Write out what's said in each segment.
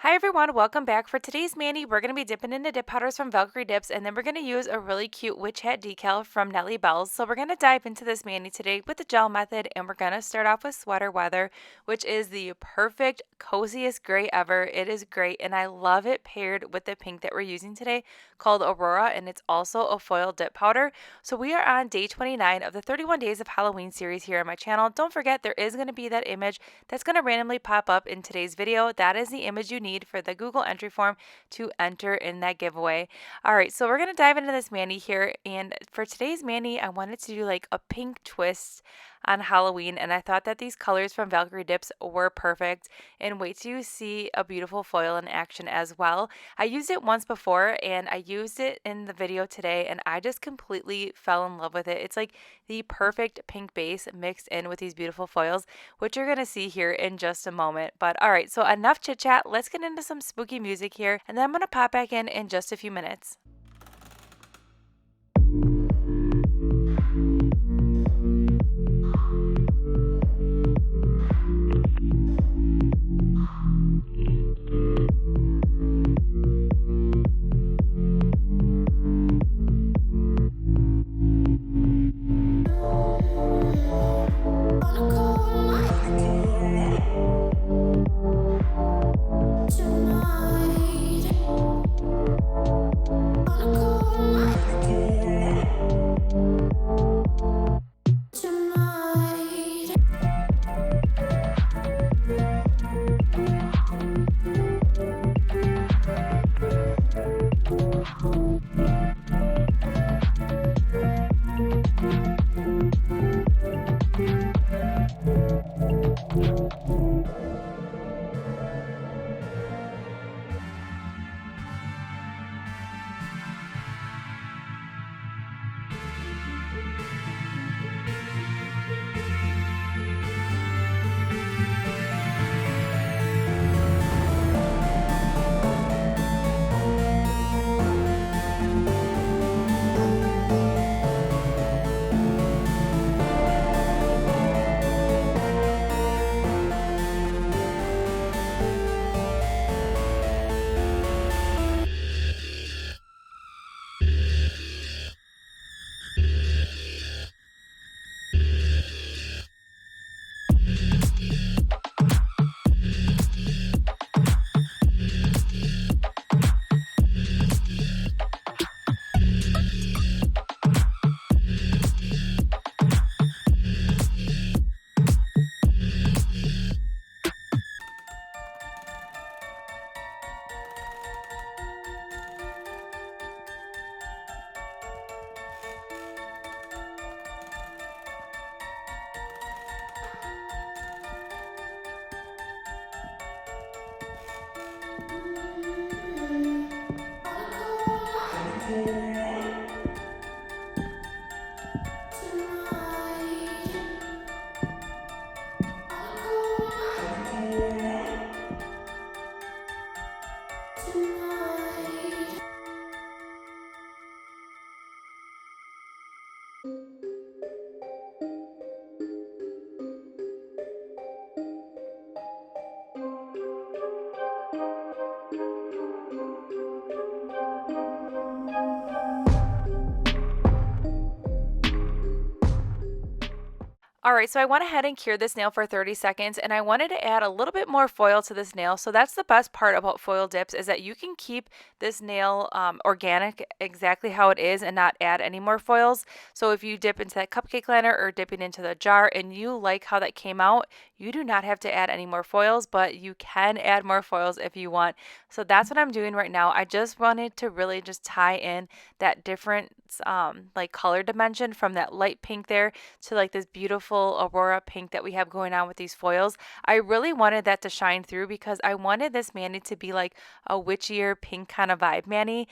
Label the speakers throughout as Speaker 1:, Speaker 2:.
Speaker 1: Hi everyone, welcome back. For today's mani, we're going to be dipping into dip powders from Valkyrie Dips, and then we're going to use a really cute witch hat decal from Nelly Bells. So we're going to dive into this mani today with the gel method, and we're going to start off with Sweater Weather, which is the perfect, coziest gray ever. It is great, and I love it paired with the pink that we're using today called Aurora, and it's also a foil dip powder. So we are on day 29 of the 31 Days of Halloween series here on my channel. Don't forget, there is going to be that image that's going to randomly pop up in today's video. That is the image you need for the Google entry form to enter in that giveaway. All right, so we're going to dive into this mani here, and for today's mani, I wanted to do like a pink twist on Halloween, and I thought that these colors from Valkyrie Dips were perfect, and wait till you see a beautiful foil in action as well. I used it once before, and I used it in the video today, and I just completely fell in love with it. It's like the perfect pink base mixed in with these beautiful foils, which you're going to see here in just a moment. But all right, so enough chit chat. Let's get into some spooky music here, and then I'm going to pop back in just a few minutes. All right, so I went ahead and cured this nail for 30 seconds, and I wanted to add a little bit more foil to this nail. So that's the best part about foil dips, is that you can keep this nail organic exactly how it is and not add any more foils. So if you dip into that cupcake liner or dipping into the jar and you like how that came out, you do not have to add any more foils, but you can add more foils if you want. So that's what I'm doing right now. I just wanted to really just tie in that different like color dimension from that light pink there to like this beautiful Aurora pink that we have going on with these foils. I really wanted that to shine through because I wanted this mani to be like a witchier pink kind of vibe mani.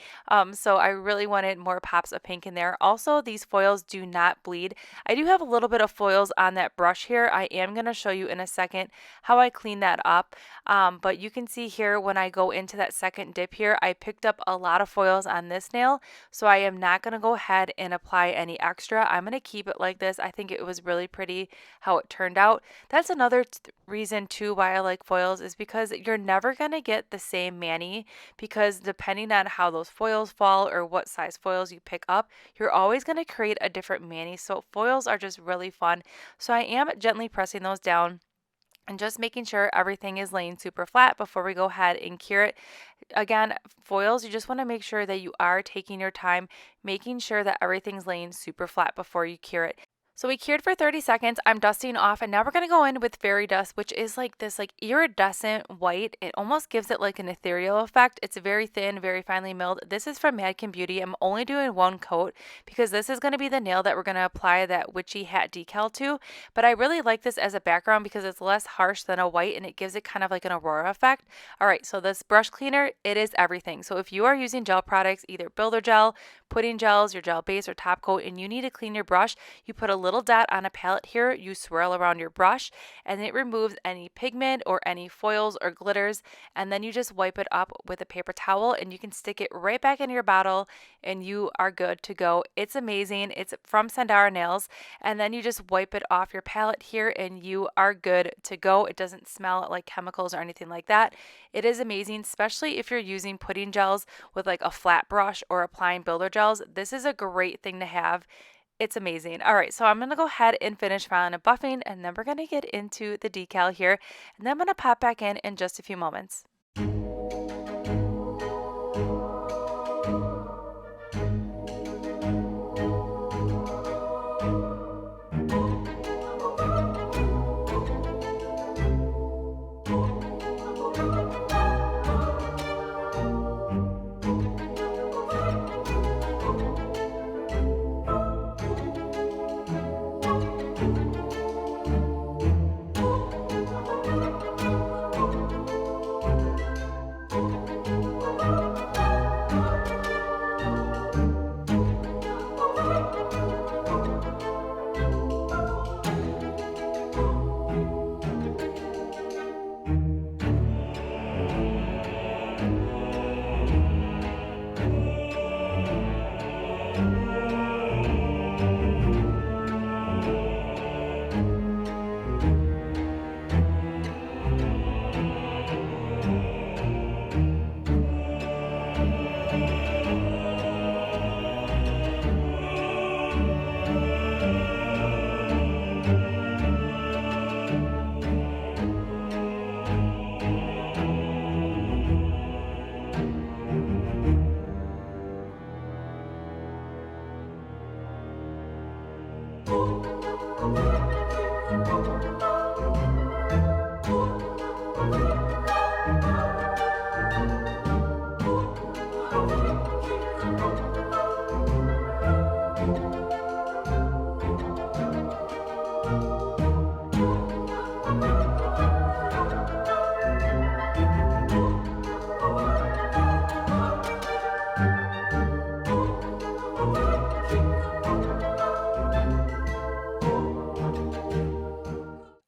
Speaker 1: So I really wanted more pops of pink in there. Also, these foils do not bleed. I do have a little bit of foils on that brush here. I am going to show you in a second how I clean that up. But you can see here when I go into that second dip here, I picked up a lot of foils on this nail. So I am not going to go ahead and apply any extra. I'm going to keep it like this. I think it was really pretty pretty how it turned out. That's another reason too why I like foils, is because you're never going to get the same mani, because depending on how those foils fall or what size foils you pick up, you're always going to create a different mani. So foils are just really fun. So I am gently pressing those down and just making sure everything is laying super flat before we go ahead and cure it. Again, foils, you just want to make sure that you are taking your time, making sure that everything's laying super flat before you cure it. So we cured for 30 seconds. I'm dusting off, and now we're going to go in with fairy dust, which is like this like iridescent white. It almost gives it like an ethereal effect. It's very thin, very finely milled. This is from MadKin Beauty. I'm only doing one coat because this is going to be the nail that we're going to apply that witchy hat decal to. But I really like this as a background because it's less harsh than a white, and it gives it kind of like an Aurora effect. All right, so this brush cleaner, it is everything. So if you are using gel products, either builder gel, pudding gels, your gel base, or top coat, and you need to clean your brush, you put a little dot on a palette here, you swirl around your brush, and it removes any pigment or any foils or glitters, and then you just wipe it up with a paper towel, and you can stick it right back in your bottle, and you are good to go. It's amazing. It's from Sundara Nails, and then you just wipe it off your palette here, and you are good to go. It doesn't smell like chemicals or anything like that. It is amazing, especially if you're using pudding gels with like a flat brush or applying builder gels. This is a great thing to have. It's amazing. All right, so I'm going to go ahead and finish filing and buffing, and then we're going to get into the decal here, and then I'm going to pop back in just a few moments.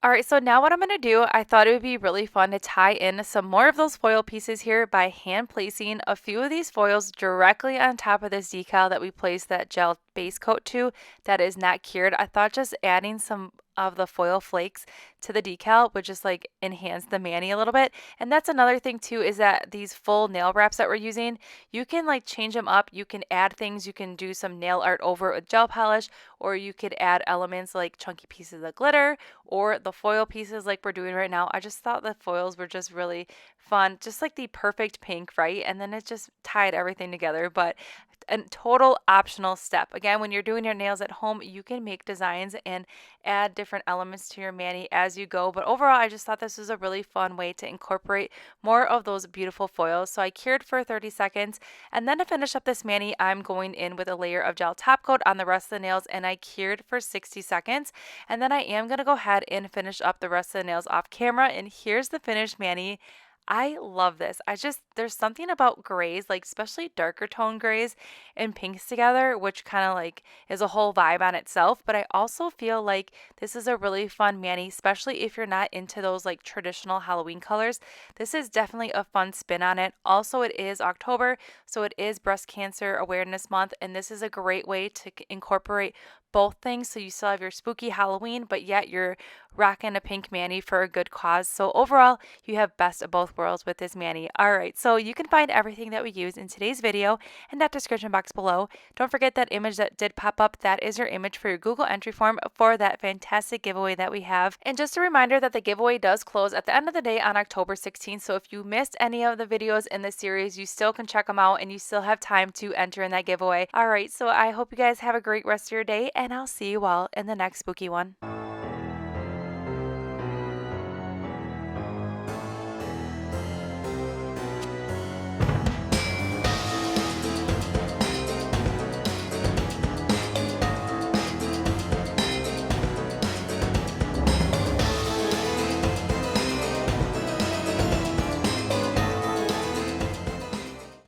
Speaker 1: All right, so now what I'm going to do, I thought it would be really fun to tie in some more of those foil pieces here by hand placing a few of these foils directly on top of this decal that we placed that gel base coat to that is not cured. I thought just adding some of the foil flakes to the decal would just like enhance the mani a little bit. And that's another thing too, is that these full nail wraps that we're using, you can like change them up. You can add things. You can do some nail art over it with gel polish, or you could add elements like chunky pieces of glitter or the foil pieces like we're doing right now. I just thought the foils were just really fun, just like the perfect pink, right? And then it just tied everything together. But a total optional step. Again, when you're doing your nails at home, you can make designs and add different elements to your mani as you go. But overall, I just thought this was a really fun way to incorporate more of those beautiful foils. So I cured for 30 seconds. And then to finish up this mani, I'm going in with a layer of gel top coat on the rest of the nails, and I cured for 60 seconds. And then I am going to go ahead and finish up the rest of the nails off camera. And here's the finished mani. I love this. There's something about grays, like especially darker tone grays and pinks together, which kind of like is a whole vibe on itself. But I also feel like this is a really fun mani, especially if you're not into those like traditional Halloween colors. This is definitely a fun spin on it. Also, it is October, so it is Breast Cancer Awareness Month, and this is a great way to incorporate both things, so you still have your spooky Halloween, but yet you're rocking a pink mani for a good cause. So overall, you have best of both worlds with this mani. All right, so you can find everything that we use in today's video in that description box below. Don't forget that image that did pop up. That is your image for your Google entry form for that fantastic giveaway that we have. And just a reminder that the giveaway does close at the end of the day on October 16th. So if you missed any of the videos in this series, you still can check them out and you still have time to enter in that giveaway. All right, so I hope you guys have a great rest of your day, and I'll see you all in the next spooky one.